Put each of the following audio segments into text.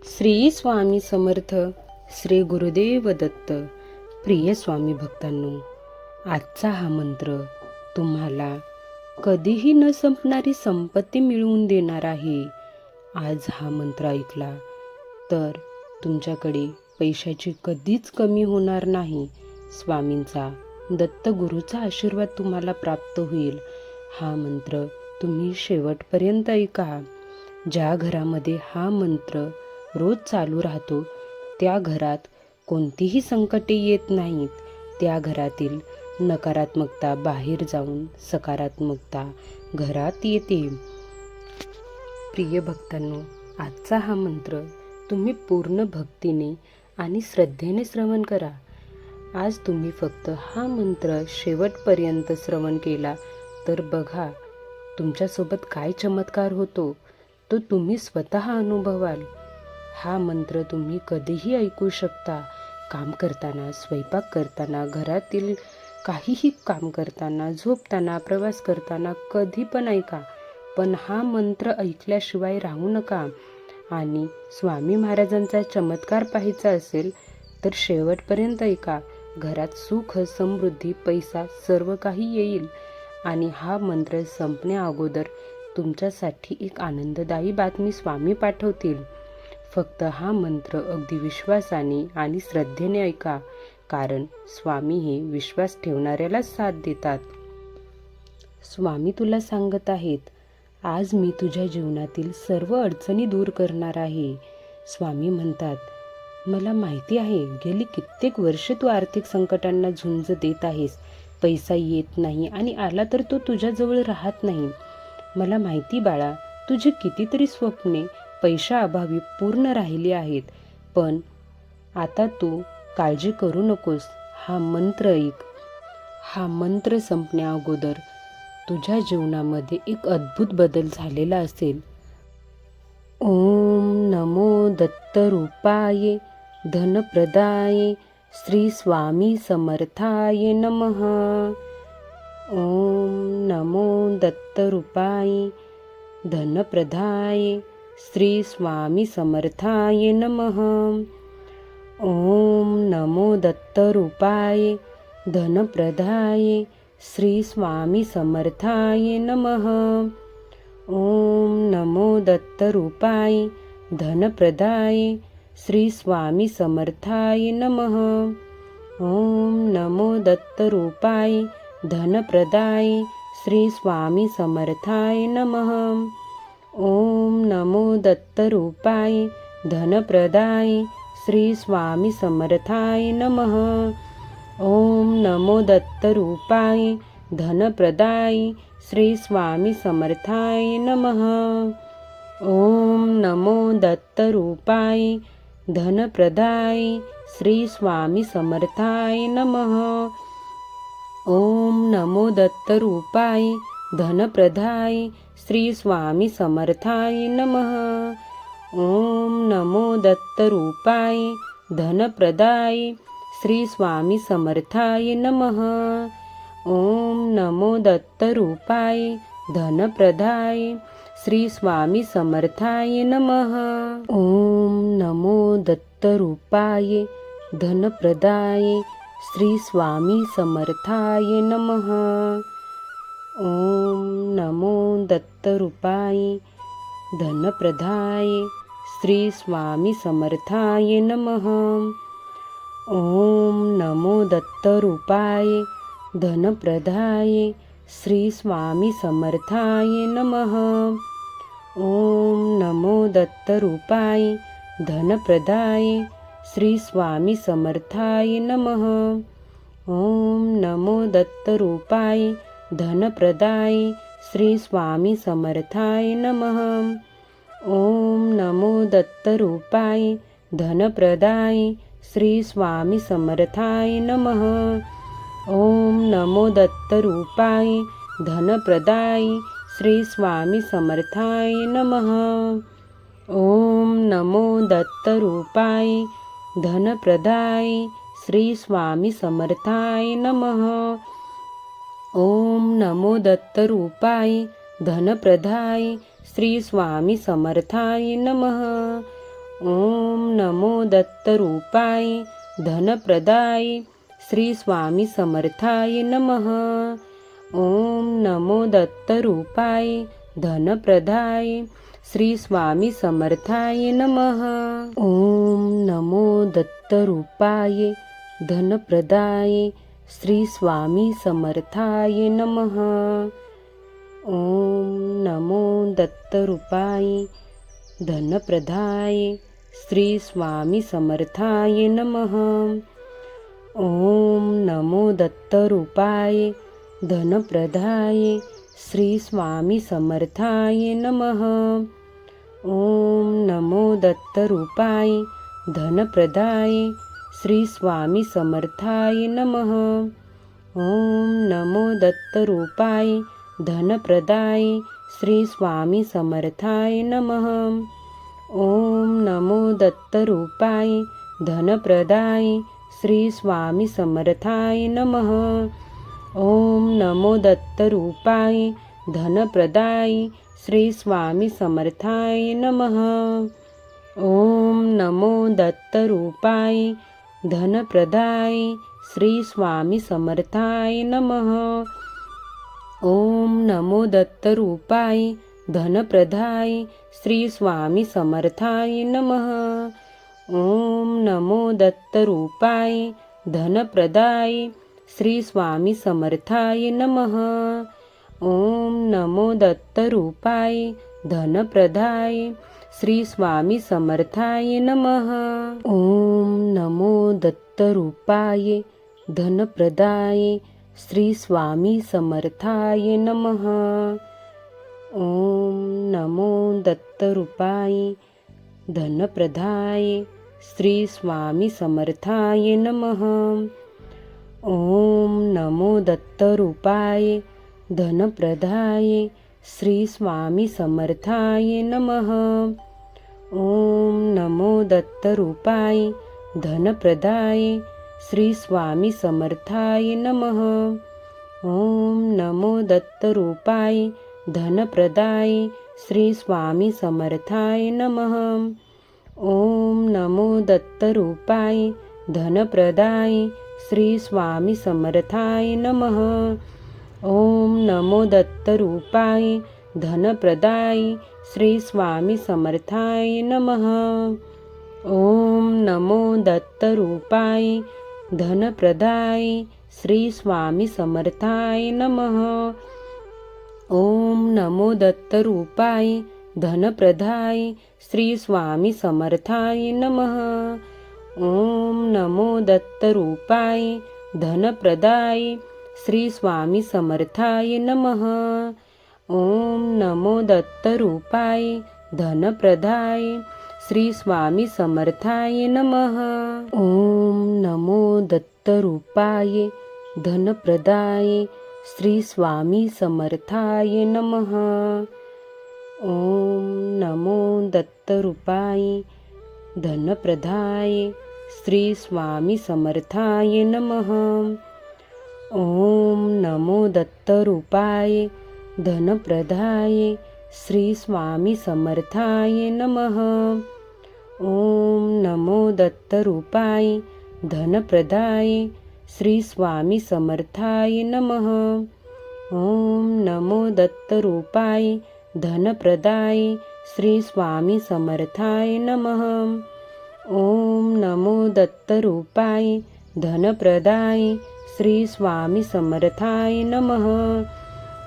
श्री स्वामी समर्थ. श्री गुरुदेव दत्त. प्रिय स्वामी भक्तांनो, आजचा हा मंत्र तुम्हाला कधीही न संपणारी संपत्ती मिळवून देणार आहे. आज हा मंत्र ऐकला तर तुमच्याकडे पैशाची कधीच कमी होणार नाही. स्वामींचा, दत्तगुरूचा आशीर्वाद तुम्हाला प्राप्त होईल. हा मंत्र तुम्ही शेवटपर्यंत ऐका. ज्या घरामध्ये हा मंत्र रोज चालू राहतो त्या घरात कोणतीही संकटे येत नाहीत. त्या घरातील नकारात्मकता बाहेर जाऊन सकारात्मकता घरात येते. प्रिय भक्तांनो, आजचा हा मंत्र तुम्ही पूर्ण भक्तीने आणि श्रद्धेने श्रवण करा. आज तुम्ही फक्त हा मंत्र शेवटपर्यंत श्रवण केला तर बघा तुमच्यासोबत काय चमत्कार होतो तो तुम्ही स्वतः अनुभवाल. हा मंत्र तुम्ही कधीही ऐकू शकता. काम करताना, स्वयंपाक करताना, घरातील काहीही काम करताना, झोपताना, प्रवास करताना कधी पण ऐका. पण हा मंत्र ऐकल्याशिवाय राहू नका. आणि स्वामी महाराजांचा चमत्कार पाहायचा असेल तर शेवटपर्यंत ऐका. घरात सुख, समृद्धी, पैसा सर्व काही येईल. आणि हा मंत्र संपण्या अगोदर तुमच्यासाठी एक आनंददायी बातमी स्वामी पाठवतील. फक्त हा मंत्र अगदी विश्वासाने आणि श्रद्धेने ऐका, कारण स्वामी हे विश्वास ठेवणाऱ्याला साथ देतात. स्वामी तुला सांगत आहेत, आज मी तुझ्या जीवनातील सर्व अडचणी दूर करणार आहे. स्वामी म्हणतात, मला माहिती आहे गेली कित्येक वर्ष तू आर्थिक संकटांना झुंज देत आहेस. पैसा येत नाही आणि आला तर तो तुझ्याजवळ राहत नाही. मला माहिती बाळा, तुझी कितीतरी स्वप्ने पैशाअभावी पूर्ण राहिली आहेत. पण आता तू काळजी करू नकोस. हा मंत्र ऐक. हा मंत्र संपण्या अगोदर तुझ्या जीवनामध्ये एक अद्भुत बदल झालेला असेल. ओम नमो दत्तरूपाय धनप्रदाय श्री स्वामी समर्थाय नमः. ओम नमो दत्तरूपाय धनप्रदाय श्री स्वामी समर्थाय नमः. ओम नमो दत्तरूपाय धनप्रदाय श्री स्वामी समर्थाय नमः. ओम नमो दत्तरूपाय धनप्रदाय श्री स्वामी समर्थाय नमः. ओम नमो दत्तरूपाय धनप्रदाय श्री स्वामी समर्थाय नमः. ओम नमो दत्तरूपाय धनप्रदाय श्री स्वामी समर्थाय नमः. ओम नमो दत्तरूपाय धनप्रदाय श्री स्वामी समर्थाय नमः. ओम नमो दत्तरूपाय धनप्रदाय श्री स्वामी समर्थाय नमः. ओम नमो दत्तरूपाय धनप्रदाय श्री स्वामी समर्थाय नमः. ओम नमो दत्तरूपाय धनप्रदाय श्री स्वामी समर्थाय नमः. ओम नमो दत्तरूपाय धनप्रदाय श्री स्वामी समर्थाय नमः. ओम नमो दत्तरूपाय धनप्रदाय श्री स्वामी समर्थाय नमः. ओम नमो दत्तरूपाय धनप्रदाय श्री स्वामी समर्थाय नमः. ओम नमो दत्तरूपाय धनप्रदाय श्री स्वामी समर्थाय नमः. ओम नमो दत्तरूपाय धनप्रदाय श्री स्वामी समर्थाय नमः. ओम नमो दत्तरूपाय धनप्रदाय श्री स्वामी समर्थाय नमः. ओम नमो दत्तरूपाय धनप्रदाय श्री स्वामी समर्थाय नमः. ओम नमो दत्तरूपाय धनप्रदाय श्री स्वामी समर्थाय नमः. ओम नमो दत्तरूपाय धनप्रदाय श्री स्वामी समर्थाय नमः. ओम नमो दत्तरूपाय धनप्रदाय श्री स्वामी समर्थाय नमः. ओम नमो दत्तरूपाय धनप्रदाय श्री स्वामी समर्थाय नमः। ओम नमो दत्तरूपाय धनप्रदाय श्री स्वामी समर्थाय नमः। ओम नमो दत्तरूपाय धनप्रदाय श्री स्वामी समर्थाय नमः। ओम नमो दत्तरूपाय धनप्रदाय श्री स्वामी समर्थाय नमः। ओम नमो दत्तरूपाय धनप्रदाय श्री स्वामी समर्थाय नमः। ओम नमो दत्तरूपाय धनप्रदाय श्री स्वामी समर्थाय नमः। ओम नमो दत्तरूपाय धनप्रदाय श्री स्वामी समर्थाय नमः। ओम नमो दत्तरूपाय धनप्रदाय श्री स्वामी समर्थाय नमः। ओम नमो दत्तरूपाय धनप्रदाय श्री स्वामी समर्थाय नमः। ओम नमो दत्तरूपाय धनप्रदाय श्री स्वामी समर्थाय नमः। ओम नमो दत्तरूपाय धनप्रदाय श्री स्वामी समर्थाय नमः। ओम नमो दत्तरूपाय धनप्रदाय श्री स्वामी समर्थाय नमः। ओम नमो दत्तरूपाय धनप्रदाय श्री स्वामी समर्थाय नमः। ओम नमो दत्तरूपाय धनप्रदाय श्री स्वामी समर्थाय नमः। ओम नमो दत्तरूपाय धनप्रदाय श्री स्वामी समर्थाय नमः। ओम नमो दत्तरूपाय धनप्रदाय श्री स्वामी समर्थाय नमः। ओम नमो दत्तरूपाय धनप्रदाय श्री स्वामी समर्थाय नमः। ओम नमो दत्तरूपाय धनप्रदाय श्री स्वामी समर्थाय नमः। ओम नमो दत्तरूपाय धनप्रदाय श्री स्वामी समर्थाय नमः। ओम नमो दत्तरूपाय धनप्रदाय श्री स्वामी समर्थाय नमः। ओम नमो दत्तरूपाय धनप्रदाय श्री स्वामी समर्थाय नमः। ओम नमो दत्तरूपाय धनप्रदाय श्री स्वामी समर्थाय नमः। ओम नमो दत्तरूपाय धनप्रदाय श्री स्वामी समर्थाय नमः। ओम नमो दत्तरूपाय धनप्रदाय श्री स्वामी समर्थाय नमः। ओम नमो दत्तरूपाय धनप्रदाय श्री स्वामी समर्थाय नमः। ओम नमो दत्तरूपाय धनप्रदाय श्री स्वामी समर्थाय नमः। ओम नमो दत्तरूपाय धनप्रदाय श्री स्वामी समर्थाय नमः। ओम नमो दत्तरूपाय धनप्रदाय श्री स्वामी समर्थाय नमः। ओम नमो दत्तरूपाय धनप्रदाय श्री स्वामी समर्थाय नमः। ओम नमो दत्तरूपाय धनप्रदाय श्री स्वामी समर्थाय नमः।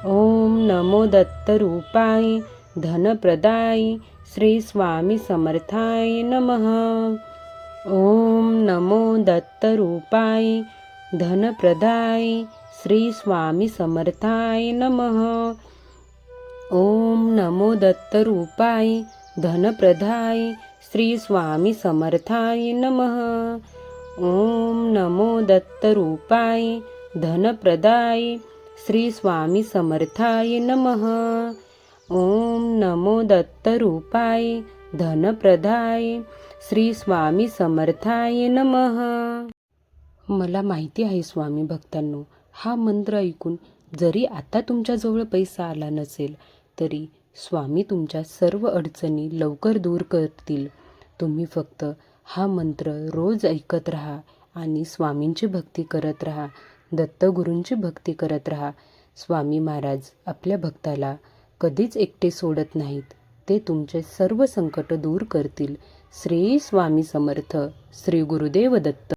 ओम नमो दत्तरूपाय धनप्रदाय श्री स्वामी समर्थाय नमः। ओम नमो दत्तरूपाय धनप्रदाय श्री स्वामी समर्थाय नमः। ओम नमो दत्तरूपाय धनप्रदाय श्री स्वामी समर्थाय नमः। ओम नमो दत्तरूपाय धनप्रदाय श्री स्वामी समर्थाय नमः। ओम नमो दत्तरूपाय धनप्रदाय श्री स्वामी समर्थाय नमः। मला माहिती आहे स्वामी भक्तांनो, हा मंत्र ऐकून जरी आता तुमच्याजवळ पैसा आला नसेल तरी स्वामी तुमच्या सर्व अडचणी लवकर दूर करतील. तुम्ही फक्त हा मंत्र रोज ऐकत राहा आणि स्वामींची भक्ती करत राहा, दत्तगुरूंची भक्ती करत राहा. स्वामी महाराज आपल्या भक्ताला कधीच एकटे सोडत नाहीत. ते तुमचे सर्व संकट दूर करतील. श्री स्वामी समर्थ. श्री गुरुदेव दत्त.